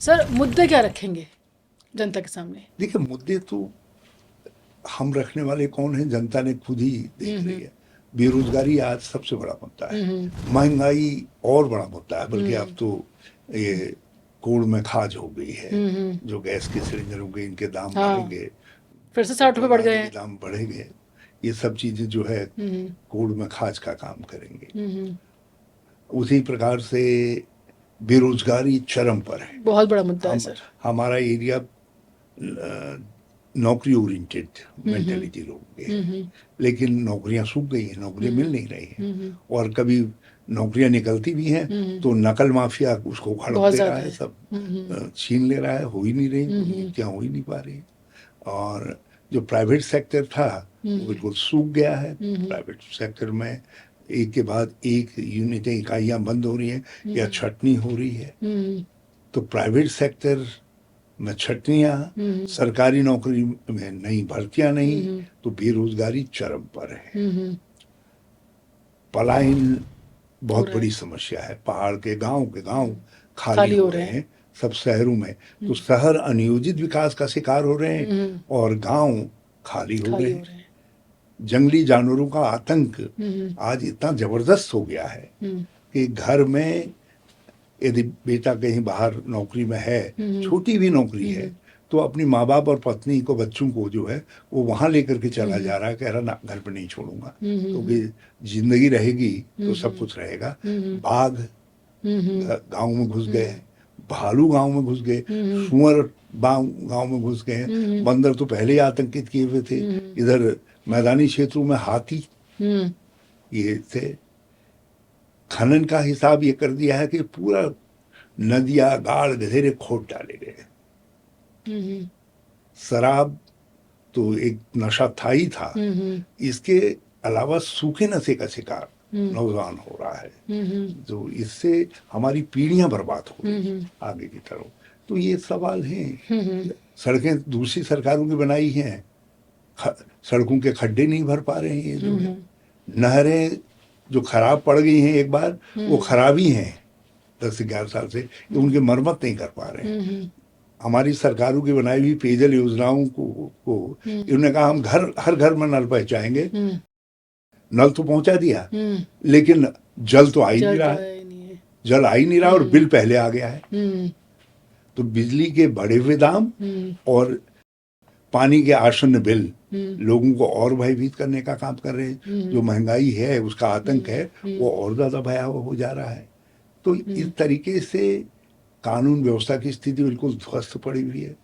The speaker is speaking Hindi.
सर मुद्दे क्या रखेंगे जनता के सामने? देखिए, मुद्दे तो हम रखने वाले कौन हैं, जनता ने खुद ही देख रही है। बेरोजगारी आज सबसे बड़ा मुद्दा है, महंगाई और बड़ा मुद्दा है, बल्कि अब तो ये कोड़ में खाज हो गई है। जो गैस के सिलेंडरों के इनके दाम हाँ, बढ़ेंगे, फिर से 60 रुपये बढ़ गए पेट्रोल आदि के हैं। दाम बढ़ेंगे, ये सब चीजें जो है कोड़ में खाज का काम करेंगे। उसी प्रकार से बेरोजगारी चरम पर है। बहुत बड़ा मुद्दा है हम सर। हमारा एरिया नौकरी ओरिएंटेड मेंटेलिटी लोगों के है, लेकिन नौकरियां सूख गई हैं, नौकरियां मिल नहीं रही हैं, और कभी नौकरियां निकलती भी हैं तो नकल माफिया उसको हड़प बहुत दे रहा ज्यादा है, है। सब छीन ले रहा है, हो ही नहीं रही, नियुक्तियां हो ही नहीं पा रही। और जो प्राइवेट सेक्टर था वो बिल्कुल सूख गया है। प्राइवेट सेक्टर में एक के बाद एक यूनिटें, इकाइयां बंद हो रही हैं या छटनी हो रही है। तो प्राइवेट सेक्टर में छटनियां, सरकारी नौकरी में नई भर्तियां नहीं, तो बेरोजगारी चरम पर है। पलायन बहुत बड़ी समस्या है। पहाड़ के गांव खाली हो रहे हैं, सब शहरों में। तो शहर अनियोजित विकास का शिकार हो रहे हैं और गांव खाली हो रहे हैं। जंगली जानवरों का आतंक आज इतना जबरदस्त हो गया है कि घर में यदि बेटा कहीं बाहर नौकरी में है, छोटी भी नौकरी है, तो अपनी माँ बाप और पत्नी को, बच्चों को जो है वो वहां लेकर के चला जा रहा है, कह रहा ना घर पे नहीं छोड़ूंगा, क्योंकि जिंदगी रहेगी तो सब कुछ रहेगा। बाघ गांव में घुस गए, भालू गांव में घुस गए, सुअर गांव में घुस गए हैं, बंदर तो पहले ही आतंकित किए हुए थे। इधर मैदानी क्षेत्रों में हाथी ये थे। खनन का हिसाब ये कर दिया है कि पूरा नदियां, गाड़, गधेरे खोद डाले गए। शराब तो एक नशा था ही था, इसके अलावा सूखे नशे का शिकार नौजवान हो रहा है, तो इससे हमारी पीढ़ियां बर्बाद हो रही हैं आगे की तरफ। तो ये सवाल हैं। सड़कें दूसरी सरकारों की बनाई हैं, सड़कों के खड्डे नहीं भर पा रहे हैं ये जो है। नहरें जो खराब पड़ गई हैं एक बार, वो खराब ही हैं 10-11 साल से, उनकी मरम्मत नहीं कर पा रहे हैं। हमारी सरकारों की बनाई हुई पेयजल योजनाओं को इन्होंने कहा हम हर घर में नल पहुंचाएंगे। नल तो पहुंचा दिया, लेकिन जल तो आ ही नहीं रहा है। जल आ ही नहीं रहा और बिल पहले आ गया है। तो बिजली के बढ़े हुए दाम और पानी के आसन्न बिल लोगों को और भयभीत करने का काम कर रहे हैं। जो महंगाई है, उसका आतंक है, वो और ज्यादा भयावह हो जा रहा है। तो इस तरीके से कानून व्यवस्था की स्थिति बिल्कुल ध्वस्त पड़ी हुई है।